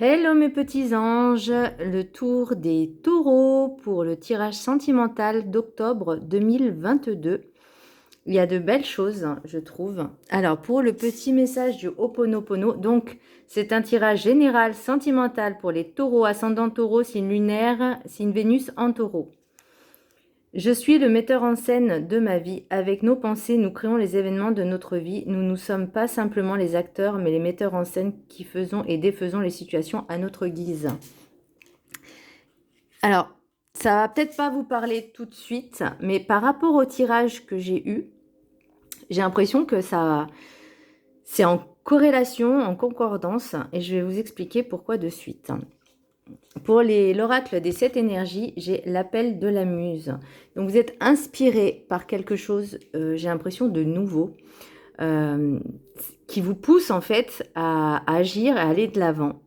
Hello mes petits anges, le tour des taureaux pour le tirage sentimental d'octobre 2022. Il y a de belles choses, je trouve. Alors pour le petit message du Ho'oponopono, donc c'est un tirage général sentimental pour les taureaux, ascendant taureau, signe lunaire, signe Vénus en taureau. Je suis le metteur en scène de ma vie. Avec nos pensées, nous créons les événements de notre vie. Nous ne sommes pas simplement les acteurs, mais les metteurs en scène qui faisons et défaisons les situations à notre guise. Alors, ça va peut-être pas vous parler tout de suite, mais par rapport au tirage que j'ai eu, j'ai l'impression que c'est en corrélation, en concordance, et je vais vous expliquer pourquoi de suite. Pour l'oracle des 7 énergies, j'ai l'appel de la muse. Donc vous êtes inspiré par quelque chose, j'ai l'impression, de nouveau, euh, qui vous pousse en fait à agir, à aller de l'avant.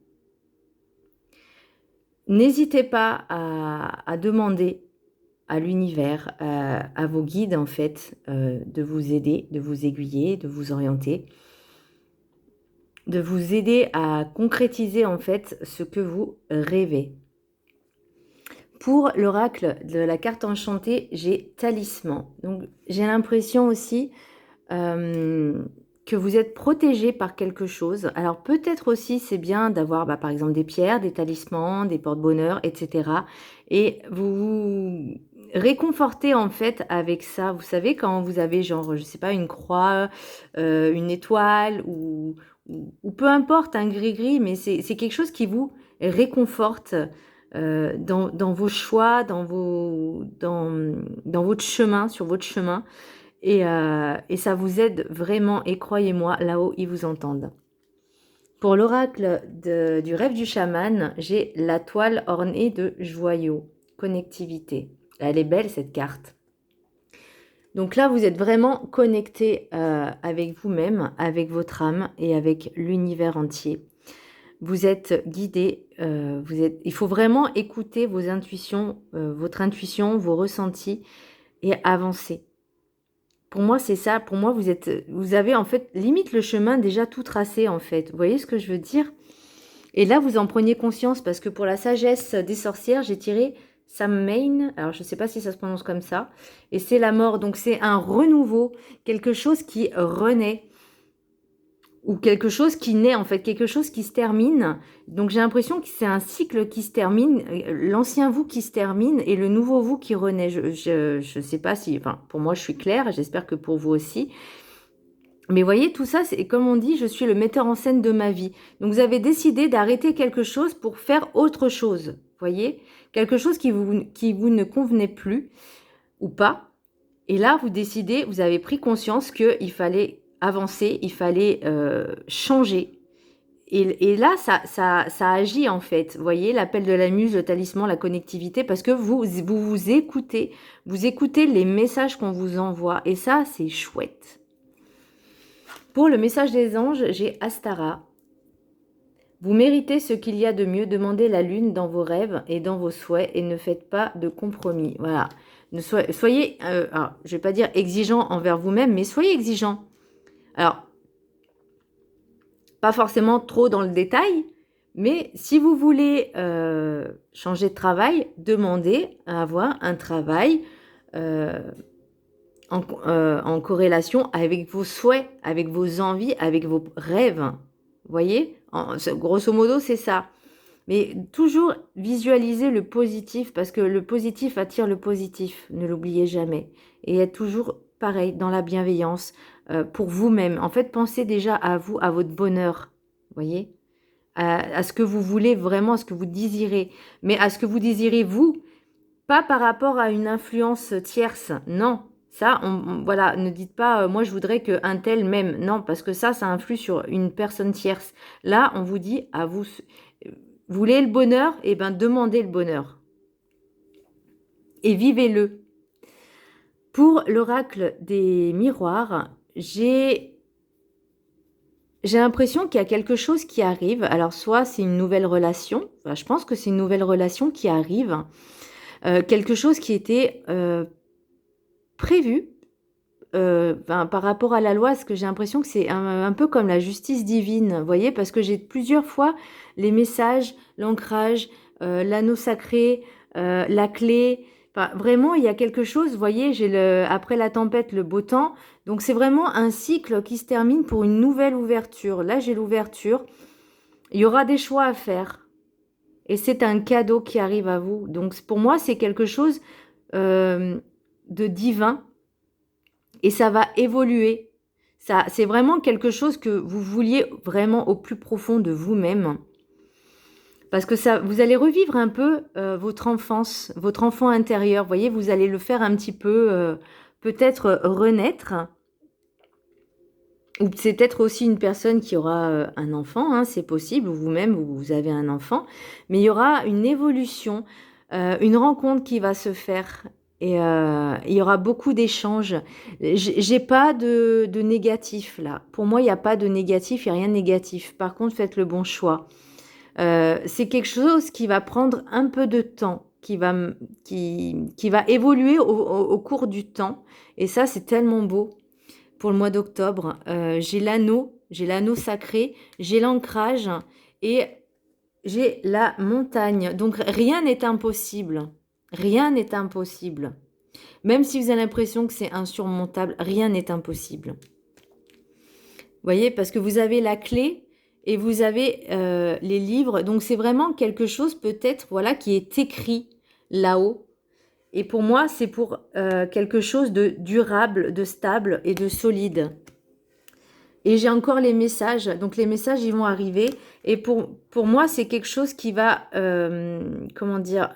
N'hésitez pas à demander à l'univers, à vos guides en fait, de vous aider, de vous aiguiller, de vous orienter, de vous aider à concrétiser en fait ce que vous rêvez. Pour l'oracle de la carte enchantée, j'ai talisman. Donc j'ai l'impression aussi que vous êtes protégé par quelque chose. Alors peut-être aussi c'est bien d'avoir par exemple des pierres, des talismans, des porte-bonheur, etc. Et vous vous réconfortez en fait avec ça. Vous savez quand vous avez genre, je sais pas, une croix, une étoile ou peu importe, un gris-gris, mais c'est quelque chose qui vous réconforte dans vos choix, dans votre chemin, sur votre chemin. Et ça vous aide vraiment, et croyez-moi, là-haut, ils vous entendent. Pour l'oracle du rêve du chaman, j'ai la toile ornée de joyaux, connectivité. Elle est belle, cette carte. Donc là, vous êtes vraiment connecté avec vous-même, avec votre âme et avec l'univers entier. Vous êtes guidé, il faut vraiment écouter vos intuitions, votre intuition, vos ressentis et avancer. Pour moi, c'est ça. Pour moi, vous avez en fait limite le chemin déjà tout tracé en fait. Vous voyez ce que je veux dire? Et là, vous en preniez conscience parce que pour la sagesse des sorcières, j'ai tiré Samhain. Alors, je ne sais pas si ça se prononce comme ça. Et c'est la mort. Donc, c'est un renouveau, quelque chose qui renaît ou quelque chose qui naît en fait, quelque chose qui se termine. Donc j'ai l'impression que c'est un cycle qui se termine, l'ancien vous qui se termine et le nouveau vous qui renaît. Je sais pas si, enfin pour moi je suis claire, j'espère que pour vous aussi. Mais voyez, tout ça, c'est comme on dit, je suis le metteur en scène de ma vie. Donc vous avez décidé d'arrêter quelque chose pour faire autre chose. Voyez, quelque chose qui vous ne convenait plus ou pas. Et là, vous décidez, vous avez pris conscience qu'il fallait avancer, il fallait changer. Et là, ça agit en fait. Vous voyez, l'appel de la muse, le talisman, la connectivité, parce que vous écoutez les messages qu'on vous envoie. Et ça, c'est chouette. Pour le message des anges, j'ai Astara. Vous méritez ce qu'il y a de mieux. Demandez la lune dans vos rêves et dans vos souhaits et ne faites pas de compromis. Voilà. Soyez, alors, je ne vais pas dire exigeant envers vous-même, mais soyez exigeant. Alors, pas forcément trop dans le détail, mais si vous voulez changer de travail, demandez à avoir un travail en corrélation avec vos souhaits, avec vos envies, avec vos rêves. Vous voyez, grosso modo, c'est ça. Mais toujours visualiser le positif, parce que le positif attire le positif, ne l'oubliez jamais. Et être toujours pareil, dans la bienveillance, pour vous-même. En fait, pensez déjà à vous, à votre bonheur, vous voyez, à ce que vous voulez vraiment, à ce que vous désirez. Mais à ce que vous désirez vous, pas par rapport à une influence tierce, non. Ça, voilà, ne dites pas, moi je voudrais qu'un tel m'aime. Non, parce que ça influe sur une personne tierce. Là, on vous dit, à vous, vous voulez le bonheur? Eh bien, demandez le bonheur. Et vivez-le. Pour l'oracle des miroirs, j'ai l'impression qu'il y a quelque chose qui arrive. Alors, soit c'est une nouvelle relation. Enfin, je pense que c'est une nouvelle relation qui arrive. Quelque chose qui était prévu, par rapport à la loi, parce que j'ai l'impression que c'est un peu comme la justice divine, vous voyez, parce que j'ai plusieurs fois les messages, l'ancrage, l'anneau sacré, la clé. Enfin, vraiment, il y a quelque chose, vous voyez, j'ai après la tempête, le beau temps. Donc c'est vraiment un cycle qui se termine pour une nouvelle ouverture. Là, j'ai l'ouverture. Il y aura des choix à faire. Et c'est un cadeau qui arrive à vous. Donc pour moi, c'est quelque chose de divin. Et ça va évoluer. Ça, c'est vraiment quelque chose que vous vouliez vraiment au plus profond de vous-même. Parce que ça, vous allez revivre un peu votre enfance, votre enfant intérieur. Vous voyez, vous allez le faire un petit peu, peut-être renaître. Ou c'est peut-être aussi une personne qui aura un enfant, hein, c'est possible, ou vous-même, vous avez un enfant. Mais il y aura une évolution, une rencontre qui va se faire. Et il y aura beaucoup d'échanges. J'ai pas de négatif là. Pour moi, il n'y a pas de négatif, il n'y a rien de négatif. Par contre, faites le bon choix. C'est quelque chose qui va prendre un peu de temps, qui va évoluer au cours du temps. Et ça, c'est tellement beau. Pour le mois d'octobre, j'ai l'anneau sacré, j'ai l'ancrage et j'ai la montagne. Donc rien n'est impossible. Rien n'est impossible. Même si vous avez l'impression que c'est insurmontable, rien n'est impossible. Vous voyez, parce que vous avez la clé et vous avez les livres. Donc c'est vraiment quelque chose peut-être voilà, qui est écrit là-haut. Et pour moi, c'est pour quelque chose de durable, de stable et de solide. Et j'ai encore les messages. Donc les messages, ils vont arriver. Et pour moi, c'est quelque chose qui va, comment dire,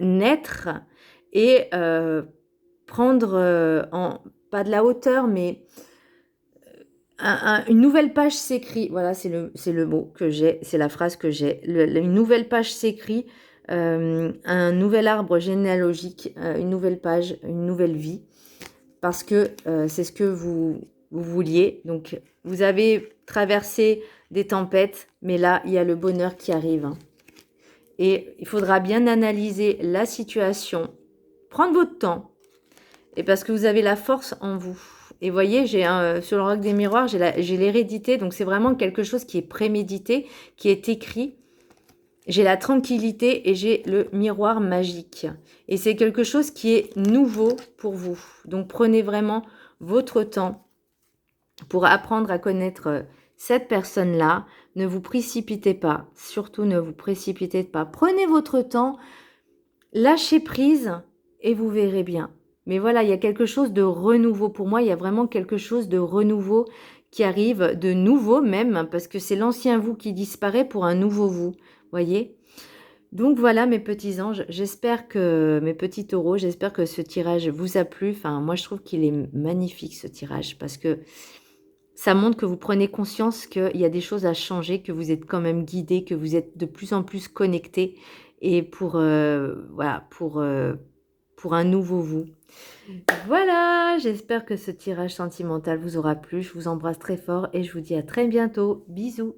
naître et prendre, pas de la hauteur, mais une nouvelle page s'écrit. Voilà, c'est le mot que j'ai, c'est la phrase que j'ai. Une nouvelle page s'écrit, un nouvel arbre généalogique, une nouvelle page, une nouvelle vie. Parce que c'est ce que vous vouliez. Donc, vous avez traversé des tempêtes, mais là, il y a le bonheur qui arrive. Et il faudra bien analyser la situation, prendre votre temps, et parce que vous avez la force en vous. Et voyez, sur le roc des miroirs, j'ai l'hérédité, donc c'est vraiment quelque chose qui est prémédité, qui est écrit. J'ai la tranquillité et j'ai le miroir magique. Et c'est quelque chose qui est nouveau pour vous. Donc prenez vraiment votre temps pour apprendre à connaître cette personne-là. Ne vous précipitez pas. Surtout, ne vous précipitez pas. Prenez votre temps, lâchez prise et vous verrez bien. Mais voilà, il y a quelque chose de renouveau. Pour moi, il y a vraiment quelque chose de renouveau qui arrive, de nouveau même, parce que c'est l'ancien vous qui disparaît pour un nouveau vous. Voyez? Donc voilà mes petits anges, j'espère que, mes petits taureaux, j'espère que ce tirage vous a plu. Enfin, moi je trouve qu'il est magnifique ce tirage parce que ça montre que vous prenez conscience qu'il y a des choses à changer, que vous êtes quand même guidé, que vous êtes de plus en plus connecté et voilà, pour un nouveau vous. Voilà, j'espère que ce tirage sentimental vous aura plu. Je vous embrasse très fort et je vous dis à très bientôt. Bisous.